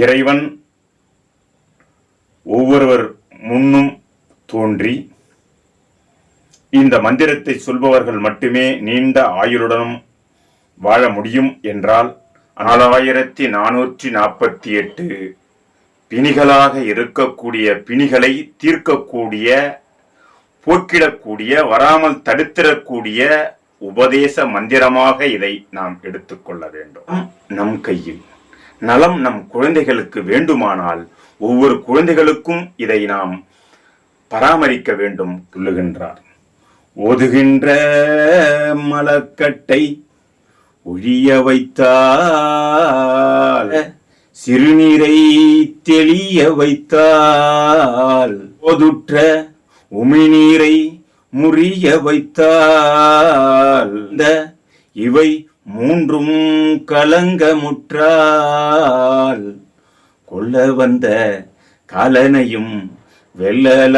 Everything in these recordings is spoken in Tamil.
இறைவன் ஒவ்வொருவர் முன்னும் தோன்றி இந்த மந்திரத்தை சொல்பவர்கள் மட்டுமே நீண்ட ஆயுளுடனும் வாழ முடியும் என்றால் 4448 பிணிகளாக இருக்கக்கூடிய பிணிகளை தீர்க்கக்கூடிய, போக்கிடக்கூடிய, வராமல் தடுத்திடக்கூடிய உபதேச மந்திரமாக இதை நாம் எடுத்துக்கொள்ள வேண்டும். நம் கையில் நலம் நம் குழந்தைகளுக்கு வேண்டுமானால் ஒவ்வொரு குழந்தைகளுக்கும் இதை நாம் பராமரிக்க வேண்டும் சொல்லுகின்றார். ஓதுகின்ற மலக்கட்டை ஒழிய வைத்தால், சிறுநீரை தெளிய வைத்தால், ஓதுற்ற உமிழ்நீரை முறிய வைத்தால், இவை மூன்றும் கலங்கமுற்றால் கொல்ல வந்த காலனையும் வெல்லலாமே.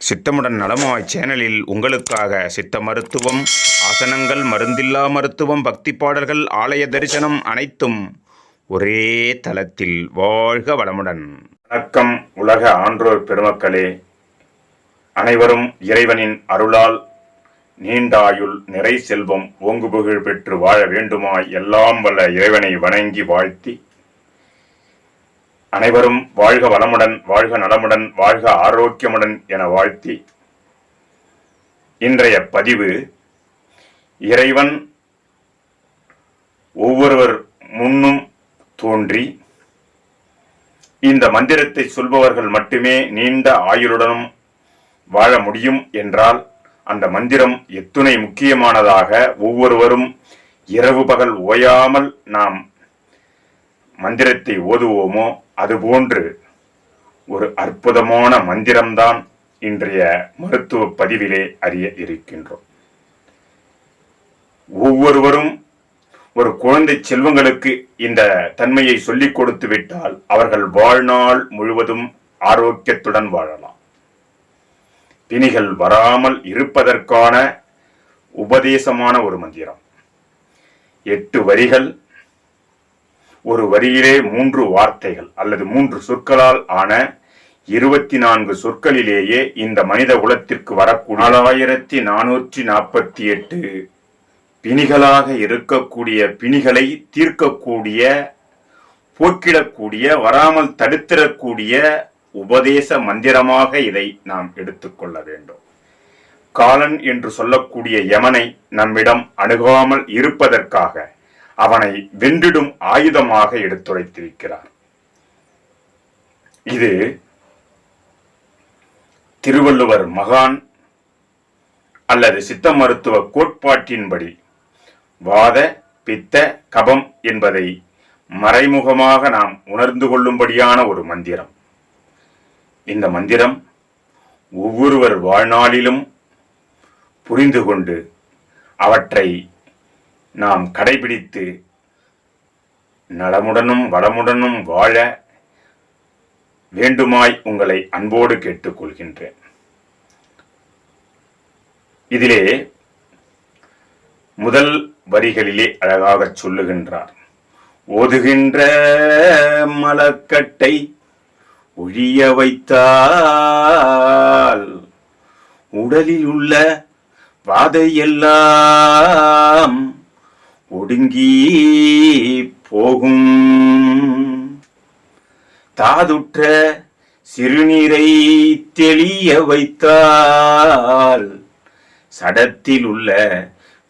சித்தமுடன் நலமாய் சேனலில் உங்களுக்காக சித்த மருத்துவம், ஆசனங்கள், மருந்தில்லா மருத்துவம், பக்தி பாடல்கள், ஆலய தரிசனம் அனைத்தும் ஒரே தளத்தில். வாழ்க வளமுடன். வணக்கம் உலக ஆன்றோர் பெருமக்களே, அனைவரும் இறைவனின் அருளால் நீண்டாயுள், நிறை செல்வம், ஓங்கு புகழ் பெற்று வாழ வேண்டுமாய் எல்லாம் வல்ல இறைவனை வணங்கி வாழ்த்தி, அனைவரும் வாழ்க வளமுடன், வாழ்க நலமுடன், வாழ்க ஆரோக்கியமுடன் என வாழ்த்தி, இன்றைய பதிவு இறைவன் ஒவ்வொருவர் முன்னும் தோன்றி இந்த மந்திரத்தை சொல்பவர்கள் மட்டுமே நீண்ட ஆயுளுடனும் வாழ முடியும் என்றால் அந்த மந்திரம் எத்துணை முக்கியமானதாக ஒவ்வொருவரும் இரவு பகல் ஓயாமல் நாம் மந்திரத்தை ஓதுவோமோ அதுபோன்று ஒரு அற்புதமான மந்திரம்தான் இன்றைய மருத்துவ பதிவிலே அறிய இருக்கின்றோம். ஒவ்வொருவரும் ஒரு குழந்தை செல்வங்களுக்கு இந்த தன்மையை சொல்லிக் கொடுத்து விட்டால் அவர்கள் வாழ்நாள் முழுவதும் ஆரோக்கியத்துடன் வாழலாம். பிணிகள் வராமல் இருப்பதற்கான உபதேசமான ஒரு மந்திரம். 8 வரிகள், ஒரு வரியிலே 3 வார்த்தைகள் அல்லது 3 சொற்களால் ஆன 24 சொற்களிலேயே இந்த மனித குலத்திற்கு வரக்கூடிய 4448 பிணிகளாக இருக்கக்கூடிய பிணிகளை தீர்க்கக்கூடிய, போக்கிடக்கூடிய, வராமல் தடுத்திடக்கூடிய உபதேச மந்திரமாக இதை நாம் எடுத்துக்கொள்ள வேண்டும். காலன் என்று சொல்லக்கூடிய யமனை நம்மிடம் அணுகாமல் இருப்பதற்காக அவனை வென்றிடும் ஆயுதமாக எடுத்துரைத்திருக்கிறார். இது திருவள்ளுவர் மகான் அல்லது சித்த மருத்துவ கோட்பாட்டின்படி வாத, பித்த, கபம் என்பதை மறைமுகமாக நாம் உணர்ந்து கொள்ளும்படியான ஒரு மந்திரம். இந்த மந்திரம் ஒவ்வொருவர் வாழ்நாளிலும் புரிந்து கொண்டு அவற்றை நாம் கடைபிடித்து நலமுடனும் வளமுடனும் வாழ வேண்டுமாய் உங்களை அன்போடு கேட்டுக்கொள்கின்றேன். இதிலே முதல் வரிகளிலே அழகாக சொல்லுகின்றார். ஓதுகின்ற மலக்கட்டை ஒழிய வைத்தால், உடலில் உள்ள வாதையெல்லாம் ஒடுங்கி போகும். தாதுற்ற சிறுநீரை தெளிய வைத்தால், சடத்தில் உள்ள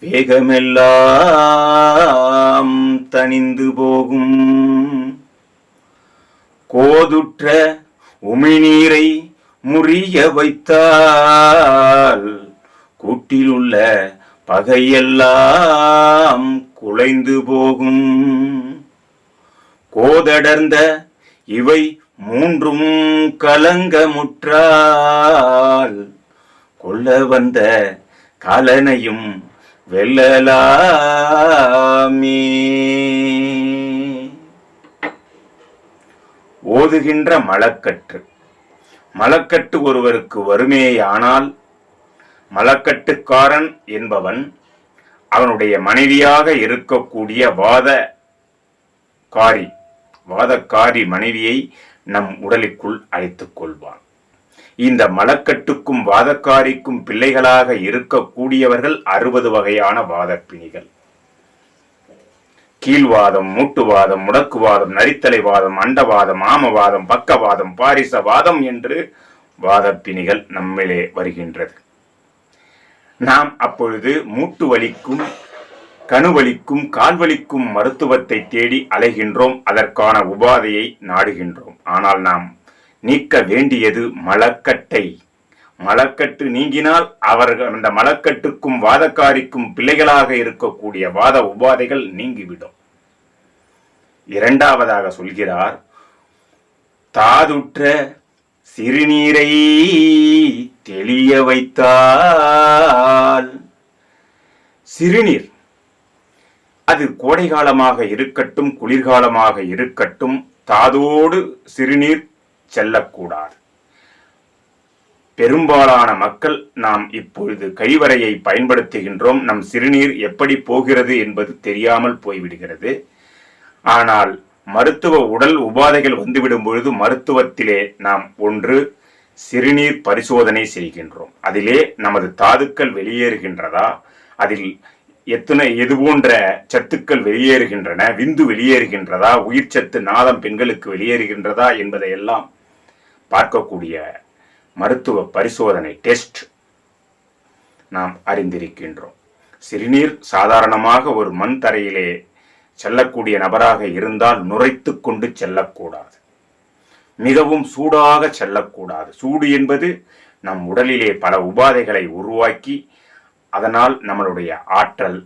வேகமெல்லாம் தணிந்து போகும். கோதுற்ற உமிழ்நீரை முறிய வைத்தால், கூட்டில் உள்ள பகையெல்லாம் குலைந்து போகும். கோதடர்ந்த இவை மூன்றும் கலங்கமுற்றால், கொல்ல வந்த காலனையும் வெல்லலாமே. ஓதுகின்ற மலக்கட்டு. மலக்கட்டு ஒருவருக்கு வருமேயானால் மலக்கட்டுக்காரன் என்பவன் அவனுடைய மனைவியாக இருக்கக்கூடிய வாத வாதக்காரி மனைவியை நம் உடலுக்குள் அழைத்துக் கொள்வான். இந்த மலக்கட்டுக்கும் வாதக்காரிக்கும் பிள்ளைகளாக இருக்கக்கூடியவர்கள் 60 வகையான வாதப்பிணிகள். கீழ்வாதம், மூட்டுவாதம், முடக்குவாதம், நரித்தலைவாதம், அண்டவாதம், ஆமவாதம், பக்கவாதம், பாரிசவாதம் என்று வாதப்பிணிகள் நம்மிலே வருகின்றது. நாம் அப்பொழுது மூட்டு வலிக்கும், கணுவலிக்கும், கால்வலிக்கும் மருத்துவத்தை தேடி அலைகின்றோம். அதற்கான உபாதையை நாடுகின்றோம். ஆனால் நாம் நீக்க வேண்டியது மலக்கட்டை. மலக்கட்டு நீங்கினால் அவர்கள் அந்த மலக்கட்டுக்கும் வாதக்காரிக்கும் பிள்ளைகளாக இருக்கக்கூடிய வாத உபாதைகள் நீங்கிவிடும். இரண்டாவதாக சொல்கிறார், தாதுற்ற சிறுநீரை தெளிய வைத்தால். சிறுநீர் அது கோடை காலமாக இருக்கட்டும், குளிர்காலமாக இருக்கட்டும், தாதோடு சிறுநீர் செல்லக்கூடாது. பெரும்பாலான மக்கள் நாம் இப்பொழுது கழிவறையை பயன்படுத்துகின்றோம். நம் சிறுநீர் எப்படி போகிறது என்பது தெரியாமல் போய்விடுகிறது. ஆனால் மருத்துவ உடல் உபாதைகள் வந்துவிடும் பொழுது மருத்துவத்திலே நாம் ஒன்று சிறுநீர் பரிசோதனை செய்கின்றோம். அதிலே நமது தாதுக்கள் வெளியேறுகின்றதா, அதில் எது போன்ற சத்துக்கள் வெளியேறுகின்றன, விந்து வெளியேறுகின்றதா, உயிர் சத்து நாதம் பெண்களுக்கு வெளியேறுகின்றதா என்பதையெல்லாம் பார்க்கக்கூடிய மருத்துவ பரிசோதனை டெஸ்ட் நாம் அறிந்திருக்கின்றோம். சிறுநீர் சாதாரணமாக ஒரு மண் தரையிலே செல்லக்கூடிய நபராக இருந்தால் நுரைத்து கொண்டு செல்லக்கூடாது. மிகவும் சூடாக செல்லக்கூடாது. சூடு என்பது நம் உடலிலே பல உபாதைகளை உருவாக்கி அதனால் நம்மளுடைய ஆற்றல்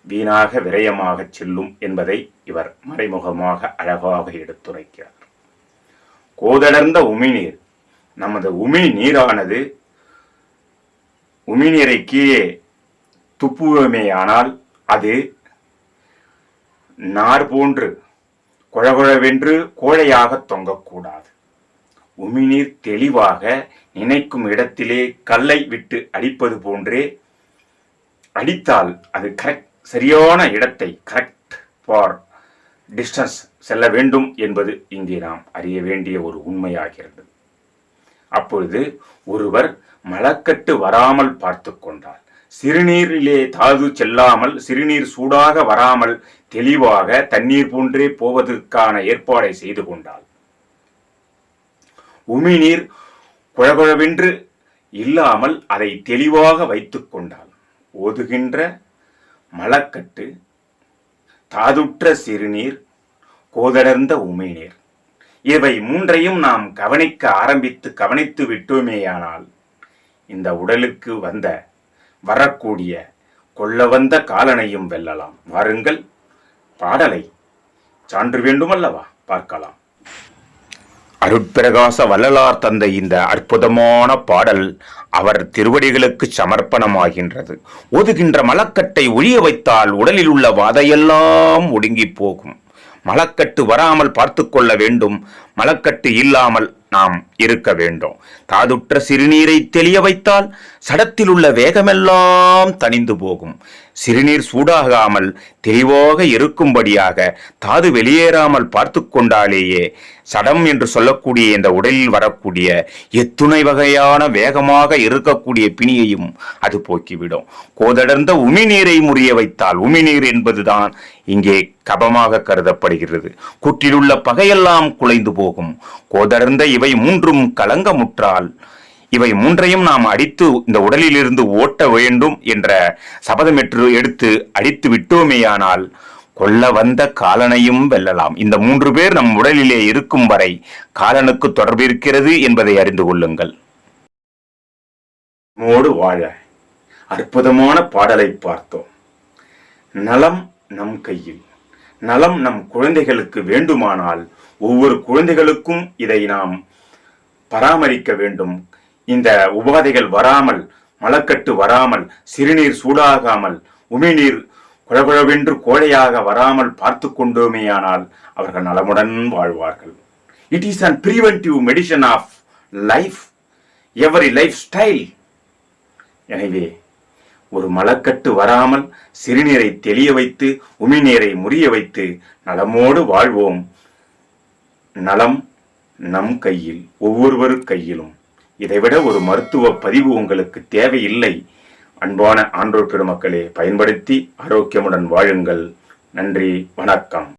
வீணாக விரயமாக செல்லும் என்பதை இவர் மறைமுகமாக அழகாக எடுத்துரைக்கிறார். கோதடர்ந்த உமிழ்நீர், நமது உமிழ் நீரானது உமிழ்நீரை கீழே துப்புவமேயானால் அது நார் போன்று குழகுழவென்று கோழையாக தொங்கக்கூடாது. உமிழ்நீர் தெளிவாக நினைக்கும் இடத்திலே கல்லை விட்டு அடிப்பது போன்றே அடித்தால் அது சரியான இடத்தை கரெக்ட் ஃபார் டிஸ்டன்ஸ் செல்ல வேண்டும் என்பது இங்கே நாம் அறிய வேண்டிய ஒரு உண்மையாகிறது. அப்பொழுது ஒருவர் மலக்கட்டு வராமல் பார்த்து கொண்டால், சிறுநீரிலே தாது செல்லாமல், சிறுநீர் சூடாக வராமல் தெளிவாக தண்ணீர் போன்றே போவதற்கான ஏற்பாடை செய்து கொண்டால், உமிழ்நீர் குழகுழவென்று இல்லாமல் அதை தெளிவாக வைத்துக் கொண்டால், ஓதுகின்ற மலக்கட்டு, தாதுற்ற சிறுநீர், கோதடர்ந்த உமிழ்நீர், இவை மூன்றையும் நாம் கவனித்து விட்டோமேயானால் இந்த உடலுக்கு வரக்கூடிய கொள்ள வந்த காலனையும் வெல்லலாம். வாருங்கள், பாடலை சான்று வேண்டுமல்லவா பார்க்கலாம். அருட்பிரகாச வள்ளலார் தந்த இந்த அற்புதமான பாடல் அவர் திருவடிகளுக்கு சமர்ப்பணமாகின்றது. ஓதுகின்ற மலக்கட்டை ஒழிய வைத்தால் உடலில் உள்ள வாதையெல்லாம் ஒடுங்கி போகும். மலக்கட்டு வராமல் பார்த்து கொள்ள வேண்டும். மலக்கட்டு இல்லாமல் நாம் இருக்க வேண்டும். தாதுற்ற சிறுநீரை தெளிய வைத்தால் சடத்தில் உள்ள வேகமெல்லாம் தணிந்து போகும். சிறுநீர் சூடாகாமல் தெளிவாக இருக்கும்படியாக தாது வெளியேறாமல் பார்த்து கொண்டாலேயே சடம் என்று சொல்லக்கூடிய இந்த உடலில் வரக்கூடிய எத்துணை வகையான வேகமாக இருக்கக்கூடிய பிணியையும் அது போக்கிவிடும். கோதடர்ந்த உமிழ்நீரை முறிய வைத்தால், உமிழ்நீர் என்பதுதான் இங்கே கபமாக கருதப்படுகிறது. குற்றிலுள்ள பகையெல்லாம் குலைந்து போகும். கோதடர்ந்த இவை மூன்றும் கலங்கமுற்றால், இவை மூன்றையும் நாம் அடித்து இந்த உடலிலிருந்து ஓட்ட வேண்டும் என்ற சபதம் எடுத்து அடித்து விட்டோமேயானால் கொல்ல வந்த காலனையும் வெல்லலாம். இந்த 3 பேர் நம் உடலிலே இருக்கும் வரை காலனுக்கு தொடர்பு இருக்கிறது என்பதை அறிந்து கொள்ளுங்கள். மோடு வாழ அற்புதமான பாடலை பார்த்தோம். நலம் நம் கையில். நலம் நம் குழந்தைகளுக்கு வேண்டுமானால் ஒவ்வொரு குழந்தைகளுக்கும் இதை நாம் பராமரிக்க வேண்டும். இந்த உபாதைகள் வராமல், மலக்கட்டு வராமல், சிறுநீர் சூடாகாமல், உமிழ்நீர் குழகுழவென்று கோழையாக வராமல் பார்த்து கொண்டோமேயானால் அவர்கள் நலமுடன் வாழ்வார்கள். It is an preventive medicine of life, every life style. எனவே ஒரு மலக்கட்டு வராமல் சிறுநீரை தெளிய வைத்து உமிழ்நீரை முறிய வைத்து நலமோடு வாழ்வோம். நலம் நம் கையில், ஒவ்வொருவர் கையிலும். இதைவிட ஒரு மருத்துவ பதிவு உங்களுக்கு தேவையில்லை. அன்பான ஆன்றோர் பெருமக்களே, பயன்படுத்தி ஆரோக்கியமுடன் வாழுங்கள். நன்றி, வணக்கம்.